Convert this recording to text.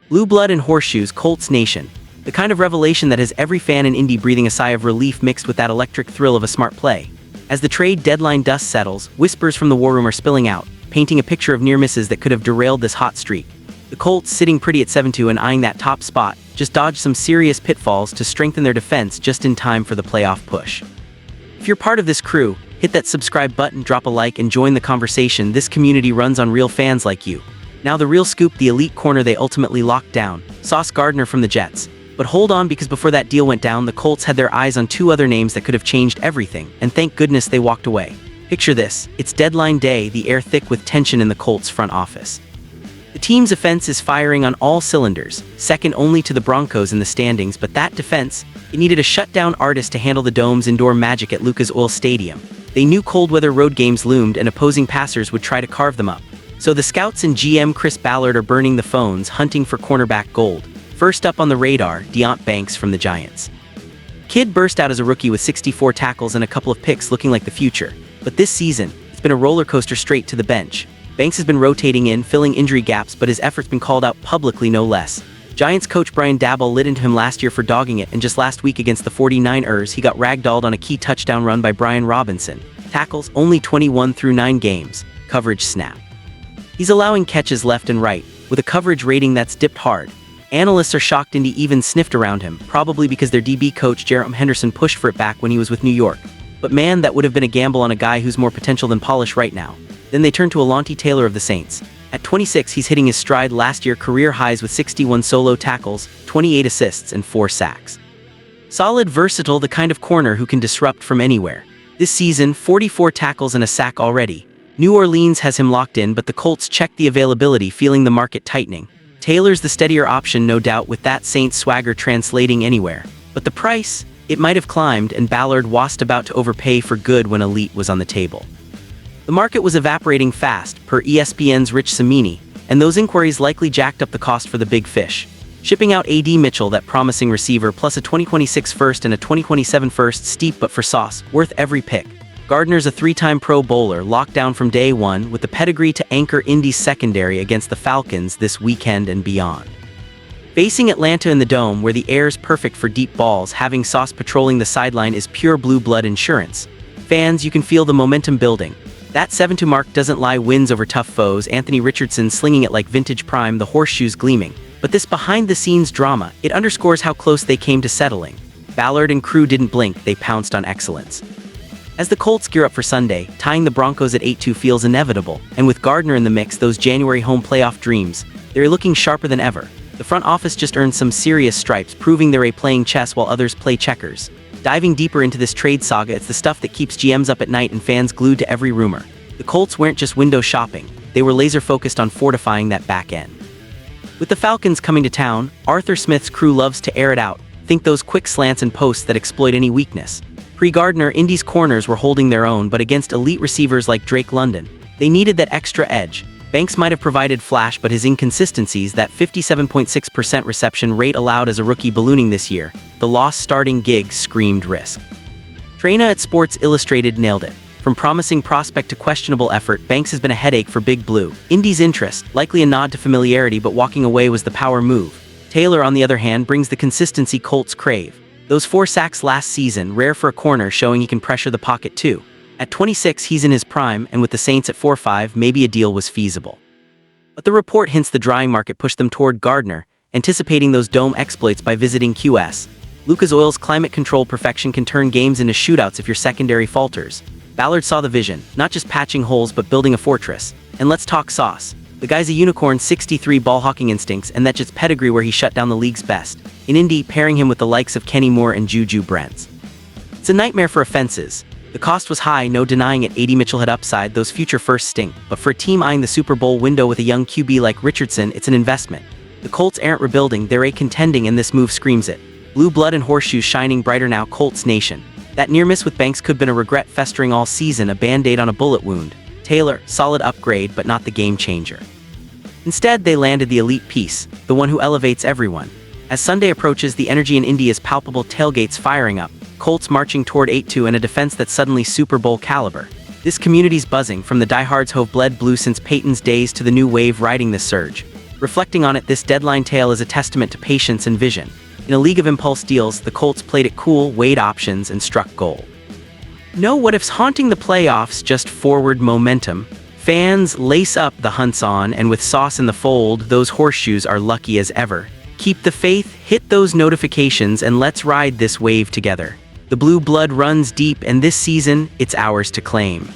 Blue blood and horseshoes, Colts Nation. The kind of revelation that has every fan in Indy breathing a sigh of relief mixed with that electric thrill of a smart play. As the trade deadline dust settles, whispers from the war room are spilling out, painting a picture of near misses that could have derailed this hot streak. The Colts, sitting pretty at 7-2 and eyeing that top spot, just dodged some serious pitfalls to strengthen their defense just in time for the playoff push. If you're part of this crew, hit that subscribe button, drop a like, and join the conversation. This community runs on real fans like you. Now the real scoop, the elite corner they ultimately locked down, Sauce Gardner from the Jets. But hold on, because before that deal went down, the Colts had their eyes on two other names that could have changed everything, and thank goodness they walked away. Picture this, it's deadline day, the air thick with tension in the Colts front office. The team's offense is firing on all cylinders, second only to the Broncos in the standings, but that defense, it needed a shutdown artist to handle the Dome's indoor magic at Lucas Oil Stadium. They knew cold weather road games loomed and opposing passers would try to carve them up. So the scouts and GM Chris Ballard are burning the phones, hunting for cornerback gold. First up on the radar, Deonte Banks from the Giants. Kid burst out as a rookie with 64 tackles and a couple of picks, looking like the future. But this season, it's been a roller coaster straight to the bench. Banks has been rotating in, filling injury gaps, but his efforts been called out publicly no less. Giants coach Brian Daboll lit into him last year for dogging it, and just last week against the 49ers, he got ragdolled on a key touchdown run by Brian Robinson. Tackles, only 21 through 9 games. Coverage snap. He's allowing catches left and right, with a coverage rating that's dipped hard. Analysts are shocked Indy even sniffed around him, probably because their DB coach Jerome Henderson pushed for it back when he was with New York. But man, that would have been a gamble on a guy who's more potential than polish right now. Then they turn to Alontae Taylor of the Saints. At 26, he's hitting his stride, last year career highs with 61 solo tackles, 28 assists, and 4 sacks. Solid, versatile, the kind of corner who can disrupt from anywhere. This season, 44 tackles and a sack already. New Orleans has him locked in, but the Colts check the availability, feeling the market tightening. Taylor's the steadier option, no doubt, with that Saints swagger translating anywhere. But the price? It might have climbed, and Ballard was about to overpay for good when elite was on the table. The market was evaporating fast, per ESPN's Rich Cimini, and those inquiries likely jacked up the cost for the big fish. Shipping out A.D. Mitchell, that promising receiver, plus a 2026 first and a 2027 first, steep but for sauce, worth every pick. Gardner's a 3-time Pro Bowler, locked down from day one, with the pedigree to anchor Indy's secondary against the Falcons this weekend and beyond. Facing Atlanta in the Dome, where the air's perfect for deep balls, having Sauce patrolling the sideline is pure blue blood insurance. Fans, you can feel the momentum building. That 7-2 mark doesn't lie, wins over tough foes, Anthony Richardson slinging it like vintage prime, the horseshoes gleaming. But this behind-the-scenes drama, it underscores how close they came to settling. Ballard and crew didn't blink, they pounced on excellence. As the Colts gear up for Sunday, tying the Broncos at 8-2 feels inevitable, and with Gardner in the mix, those January home playoff dreams, they're looking sharper than ever. The front office just earned some serious stripes, proving they're playing chess while others play checkers. Diving deeper into this trade saga, it's the stuff that keeps GMs up at night and fans glued to every rumor. The Colts weren't just window shopping, they were laser-focused on fortifying that back end. With the Falcons coming to town, Arthur Smith's crew loves to air it out. Think those quick slants and posts that exploit any weakness. Pre-Gardner, Indy's corners were holding their own, but against elite receivers like Drake London, they needed that extra edge. Banks might have provided flash, but his inconsistencies, that 57.6% reception rate allowed as a rookie ballooning this year, the lost starting gig screamed risk. Traina at Sports Illustrated nailed it. From promising prospect to questionable effort, Banks has been a headache for Big Blue. Indy's interest, likely a nod to familiarity, but walking away was the power move. Taylor, on the other hand, brings the consistency Colts crave. Those 4 sacks last season, rare for a corner, showing he can pressure the pocket too. At 26, he's in his prime, and with the Saints at 4-5, maybe a deal was feasible. But the report hints the drying market pushed them toward Gardner, anticipating those Dome exploits by visiting QS. Lucas Oil's climate control perfection can turn games into shootouts if your secondary falters. Ballard saw the vision, not just patching holes but building a fortress. And let's talk Sauce. The guy's a unicorn, 63 ball-hawking instincts, and that's just pedigree where he shut down the league's best. In Indy, pairing him with the likes of Kenny Moore and Juju Brents. It's a nightmare for offenses. The cost was high, no denying it. A.D. Mitchell had upside, those future firsts stink. But for a team eyeing the Super Bowl window with a young QB like Richardson, it's an investment. The Colts aren't rebuilding, they're contending, and this move screams it. Blue blood and horseshoes shining brighter now, Colts Nation. That near miss with Banks could have been a regret festering all season, a band-aid on a bullet wound. Taylor, solid upgrade, but not the game changer. Instead, they landed the elite piece, the one who elevates everyone. As Sunday approaches, the energy in Indy is palpable, tailgates firing up, Colts marching toward 8-2, and a defense that's suddenly Super Bowl caliber. This community's buzzing, from the diehards who've bled blue since Peyton's days to the new wave riding this surge. Reflecting on it, this deadline tale is a testament to patience and vision. In a league of impulse deals, the Colts played it cool, weighed options, and struck gold. No what-ifs haunting the playoffs, just forward momentum. Fans, lace up the hunts on, and with sauce in the fold, those horseshoes are lucky as ever. Keep the faith, hit those notifications, and let's ride this wave together. The blue blood runs deep, and this season, it's ours to claim.